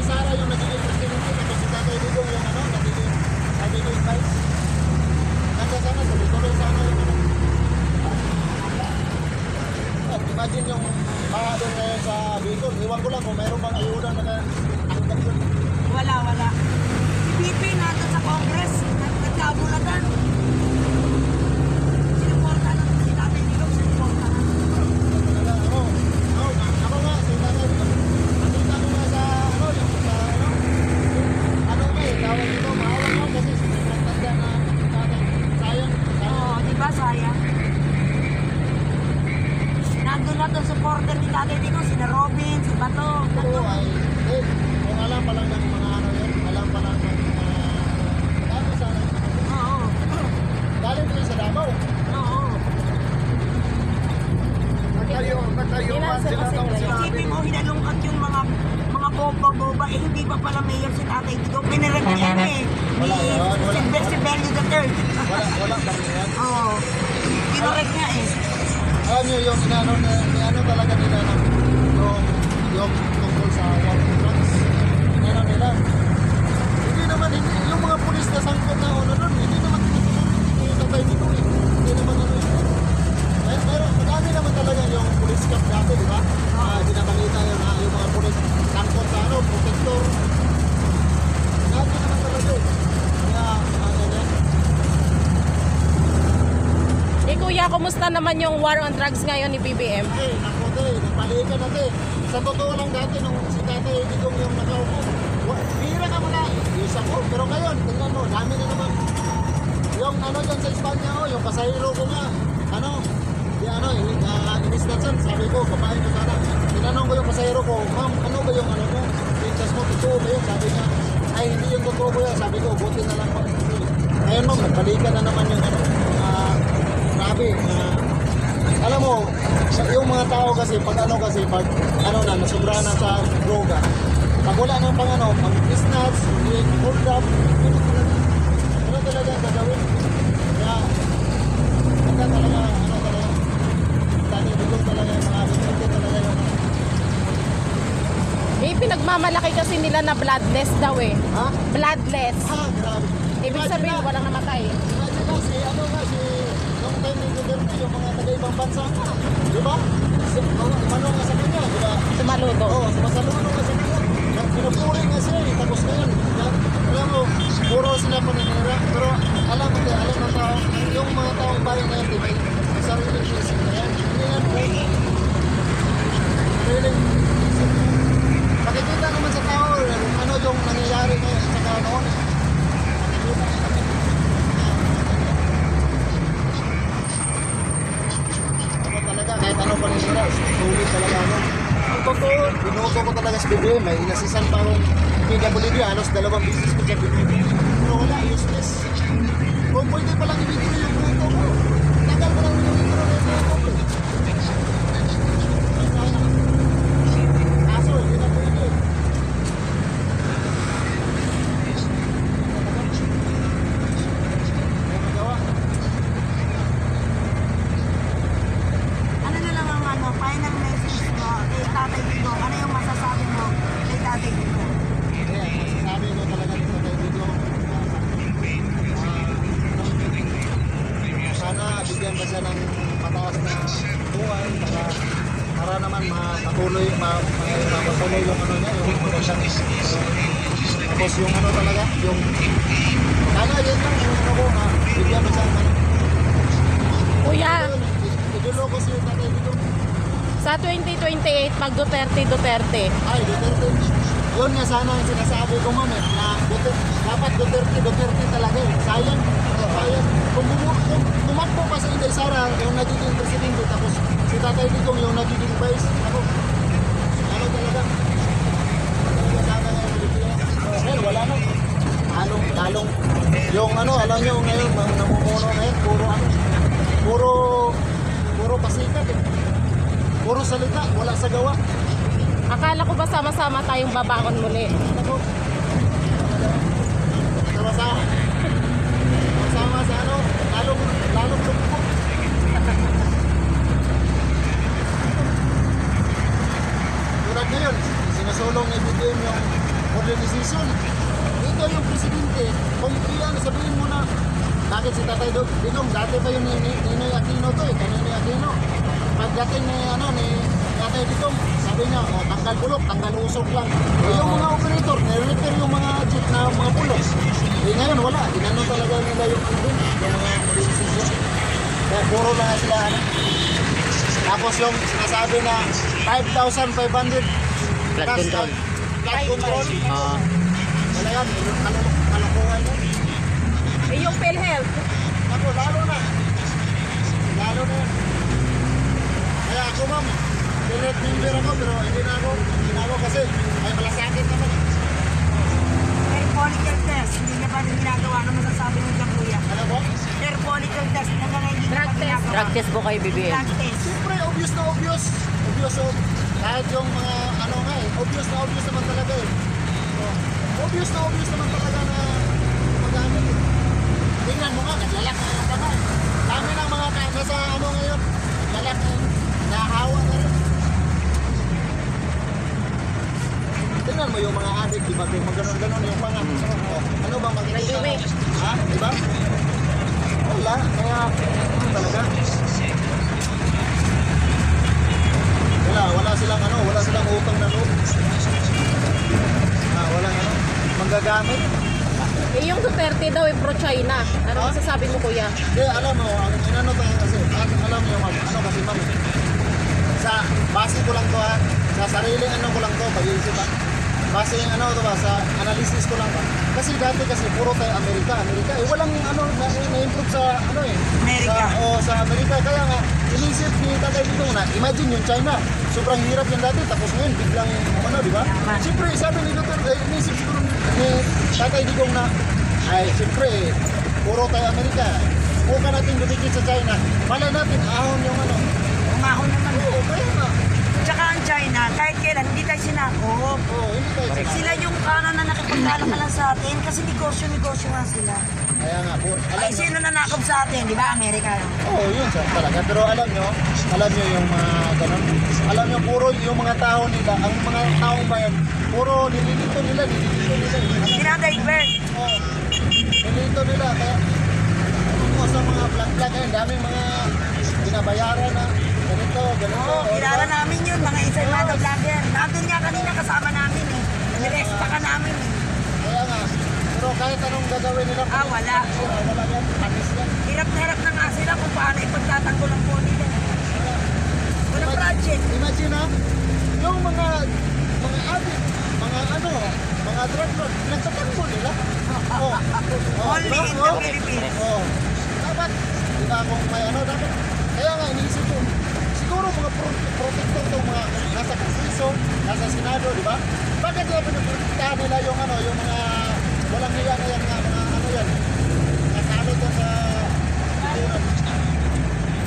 Inday Sara yung nagiging presidente, tapos si Tatay Digong yung nagiging vice. Ganda sana, tuloy-tuloy sana yung imagine yung mga doon ngayon sa Bicol. Iwan ko lang kung mayroon bang ayuda na nakatanggap yun. Wala. Si BP natin sa Congress, nagkabulatan. Sinuporta na si Tatay Digong, sinuporta na. Ako nga, si Tatay Digong, nakita ko nga sa tawag dito, mahawak mo kasi sinatanda na tatay. Sayang. Oo, diba sayang? Nandun na itong supporter ni Tatay Digong, sina Robin, si Bato. Oo, ay, kung alam pa lang ng mga alam pa lang ng dami sana. Oo. Galing din sa Davao. Oo. Nagtayuan sila ng Isipin mo, hinalungkat yung mga boba-boba, hindi pa pala mayor si Tatay Digong. Pinirek niya ni Sibelio III. Wala kami yan. Oo. Pinirek niya Alam nyo yung inaano talaga nila yung tungkol sa war on drugs. Inaano nila. Hindi yung mga pulis na sangkot na doon, hindi naman tinutulungan yung Tatay Digong eh. Hindi naman pero madami naman talaga yung police cap dati, di ba? Binabalita yung mga pulis sangkot sa protector. Dati naman talaga eh. Kaya, ganyan. Kuya, kumusta naman yung war on drugs ngayon ni BBM? Ay, naku tayo, nagpalikan natin. Sa totoo lang dati nung si Tatay Digong yung nakaupo, bira ka muna, isa ko. Pero ngayon, tingnan mo, dami na naman. Yung dyan sa Espanya, yung pasahero ko nga, in-instansan, sabi ko, kumain ko sana. Tinanong ko yung pasahero ko, ma'am, ano ba yung mo? Pintas mo, totoo ba yun? Sabi niya, ay, hindi yung totoo ko yan. Sabi ko, buti na lang. Ngayon ma'am, nagbalikan na naman yung grabe. Alam mo, yung mga tao kasi, pag nasubra na sa droga, pag wala nang mag-snatch, hold up, ano talaga ang gagawin? Kaya, talaga, Tatay Digong talaga yung mga abit talaga yung Pinagmamalaki kasi nila na bloodless daw eh. ha? Bloodless. Grabe. Ibig sabihin, walang namatay. Imagine na yung time ni Duterte, yung mga taga-ibang bansa ka. Di ba? Umano nga sa kanya, di ba? Sumaludo. Oo, sumasaludo nga sa kanya. Pinupuri nga siya eh, tapos ngayon. Alam mo, puro sila paninira. Pero alam ng tao, yung mga taong bayan na yan, di ba? May sariling isip na yan. Hindi yan po. Sariling isip. Makikita naman sa tao, ano yung nangyayari ngayon sa tao noon. Kahit ano pa nila, sulit talaga ako. Ang totoo, binuto ko talaga sa BBM. May inasisan pa akong PWD, halos 2 bisis ko sa BBM. Pero wala, useless. Kung pwede palang i-withdraw yung buto ko, tagal pa lang yung withdraw na yung buto ko. Kaso, hindi na pwede. Final message mo kay Tatay Digong. Ano yung masasabi mo kay Tatay Digong? Sabi ko talaga sa Tatay Digong, sana bigyan pa siya ng mataas na buhay para naman matuloy yung niya, yung production. Tapos yung talaga, yung sana yun lang bigyan pa siya ng Kuya, idulo ko si Tatay Digong. sa 2028, mag Duterte. Ay, Duterte. Yun nga sana ang sinasabi ko, ma'am, na dapat Duterte talaga eh. Sayang. Kung tumakbo pa sa Inday Sara, yung nagiging presidente, tapos si Tatay Digong yung nagiging vice, ano talaga? Sana nga yung Pilipinas. Well, wala na. Lalong. Yung alam nyo ngayon, namumuno ngayon, puro pasikat eh. Puro salita, wala sa gawa. Akala ko ba sama-sama tayong babangon muli? Ako. Sama sa lalong lugpo. Tulad ngayon, sinusulong ni BBM yung for the decision. Ito yung presidente. Kung iyan, sabihin mo na, bakit si Tatay Digong, dati pa yun ni Ninoy Aquino to eh, kaninoy Aquino. Pagdating ni, ni Tatay Digong, sabi niya, tanggal bulok, tanggal usok lang. Yung mga operator, nire-repair yung mga jeep na mga bulok. Ngayon wala, ginano talaga nila yung mga decision. Kaya puro lang sila Tapos yung sinasabi na 5,500 Flood control. Flood control. Oo. Wala yan, yung kalokohan yan. Eh, yung PhilHealth. Ako, lalo na. Lalo na yan. Kaya ako ma'am, direct member ako pero hindi na ako kasi may malasakit naman. Air follicle test, hindi niya pa rin ginagawa. Ano masasabi mo dyan, kuya? Ano po? Air follicle test, hanggang ngayon hindi niya Drug pa test. ginagawa. Drug test po kay BBM. Drug test. Siyempre, obvious na obvious. Obvious oh. Kahit yung mga ano nga eh, obvious na obvious naman talaga eh. Oh, obvious na obvious naman talaga na magamit eh. Tingnan mo nga, naglalak na yung kamay. Dami ng mga nasa ano ngayon, lalak na yun. Nahawa na rin. Tingnan mo yung mga adik, di ba? Kung maganon-ganon yung mga oh, ano ba makikita mo? Nag-iwi. Ha? Di ba? Wala, kaya ano talaga. Wala silang utang na loob. Walang ano, manggagamit. Eh, yung Duterte daw ay pro-China. Ano Ha? masasabi mo, kuya? Hindi, alam mo, ang inano tayo kasi, alam mo yung ano kasi ma'am, sa base ko lang to ha, sa sariling ano ko lang to, pag-iisip ha. Base yung ano to ba, sa analysis ko lang to. Kasi dati kasi puro tayo Amerika, eh walang ano, na-improve sa ano eh. Amerika. Sa Amerika, kaya nga, inisip ni Tatay Digong na, imagine yung China, sobrang hirap yan dati, tapos ngayon, biglang ano, di ba? Tama. Siyempre, sabi ni Duterte, inisip siguro ni Tatay Digong na, ay, siyempre, puro tayo Amerika, huwag ka natin dumikit sa China, malay natin, ahon yung ano. Umahon naman. Oo, kaya nga. Tsaka ang China, kahit kailan, hindi tayo sinakop. Oo, hindi tayo sinabi. Sila yung na nakipaglalakalan sa atin kasi negosyo nga sila. Kaya nga, alam Ay, nyo. sino nanakop sa atin, di ba? Amerika. Oo, yun siya talaga. Pero alam nyo yung mga ganun. Alam nyo, puro yung mga tao nila, ang mga taong bayan, puro nililito nila. Dinadivert. Oo, nililito nila. Kaya, ano sa mga vlog-vlog, daming mga binabayaran na ganito. Oo, kilala namin yun, mga inside mga vlogger. Nandun nga kanina kasama namin eh. Nirekta ka namin eh. Kaya nga, pero kahit anong gagawin nila, Wala. wala yan, panis yan. Hirap na hirap na nga sila kung paano ipagtatanggol ang po nila. Walang project. Imagine ha, yung mga addict, mga drug lord, nagtatanggol nila. Only diba? in the Philippines. Dapat, di ba kung may dapat, kaya nga iniisip ko, siguro mga protector itong mga nasa Kongreso, nasa Senado, di ba? Bakit nila pinuprotektahan nila yung yung mga walang hiya na yan, mga yan, nasalo to sa siguran.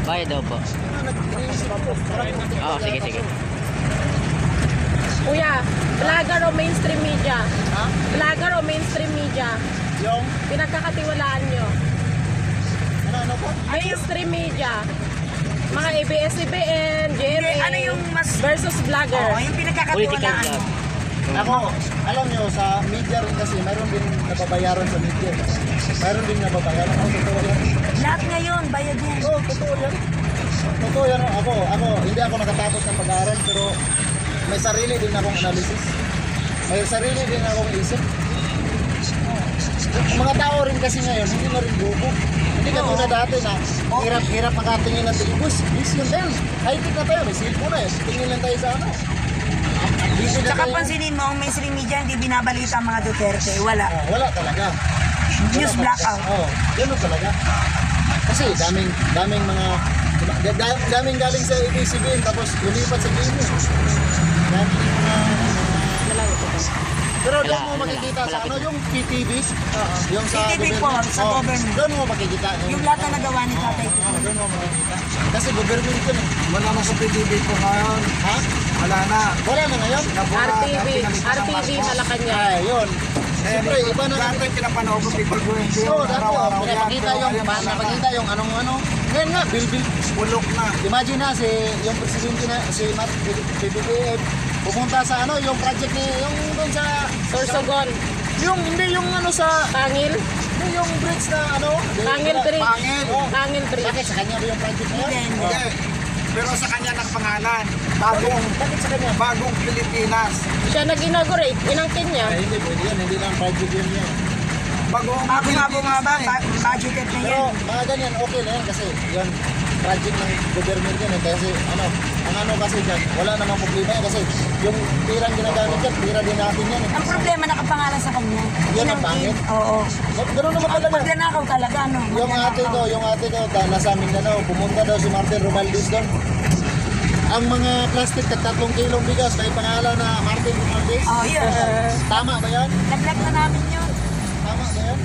Bayad daw po. Nag-iisip ko, parang Oo, sige. Kuya, vlogger o mainstream media? Ha? Vlogger o mainstream media? Yung, Pinagkakatiwalaan nyo? ano po? Mainstream media. Mga ABS-CBN, GMA, Hindi, ano yung mas- versus vlogger. Oo, yung Political pinagkakatiwalaan job. mo. Ako, alam nyo, sa media rin kasi, mayroon din nababayaran sa media. Mayroon din nababayaran. Totoo yan. Lahat ngayon, bayad yan. Oo, totoo yan. Totoo yan. Ako, hindi ako nakatapos ng pag-aaral, pero may sarili din akong analysis. May sarili din akong isip. Mga tao rin kasi ngayon, hindi na rin bubo. Hindi ka tulad dati na hirap makatingin ng telebus. Yun din. High-tech na tayo, may cellphone na eh. Tingin lang tayo sa ano. Busy na Tsaka tayo. pansinin mo, ang mainstream media hindi binabalita ang mga Duterte. Wala. Wala talaga. News Wala blackout. talaga. Oo, ganun talaga. Kasi daming mga daming galing sa ABS-CBN tapos lumipat sa GMA. Daming mga pero doon mo makikita sa ano yung PTV. Yung sa PTV po, government. sa Oo, government. doon mo makikita. Yung lahat na nagawa ni Tatay Digong. Doon mo makikita. Kasi government yun eh. Wala na sa PTV po ngayon. Ha? Wala na. Wala na ngayon. RTV Malacanang. Ay, yun. Siyempre, iba na Dati pinapanood ko PTV ko hindi Oo, yung dati araw-araw yan. pinapakita Pero yung ngayon wala na. pinapakita yung anong-ano. Ngayon nga, bilbil. Bulok na. Imagine na yung presidente na si BBM, pumunta sa ano, yung project ni, yung doon sa, Sorsogon. yung, hindi yung ano sa, Tangil. hindi yung bridge na ano. Tangil Bridge. Pangil. Oh, Tangil Bridge. bakit sa kanya ba yung project na yun? Hindi. Hindi. Pero sa kanya nakapangalan. Bakit sa kanya? Bagong Pilipinas. Siya nag-inaugurate. Inangkin niya. Ay, hindi pwede yan, hindi lang project yun yan. Bagong Bago nga bumaba, Pilipinas na eh. budgeted na Pero yan. mga ganyan, okay na yan kasi yun, project ng gobyerno yan eh. Kasi ano, ang ano kasi dyan, wala namang problema yan kasi yung pirang ginagamit yan, pira din natin yan eh. Ang problema nakapangalan sa kanya. Yan ang pangit. Oo. Ganun naman Ang talaga. pagnanakaw talaga, no? Yung ate ko, nasa Mindanao, pumunta daw si Martin Romaldez doon. Ang mga plastic, 3 kilong bigas, may pangalan na Martin Romaldez. Oh, yun. Tama ba yan? Nag-vlog na namin yun. Tama ba yan?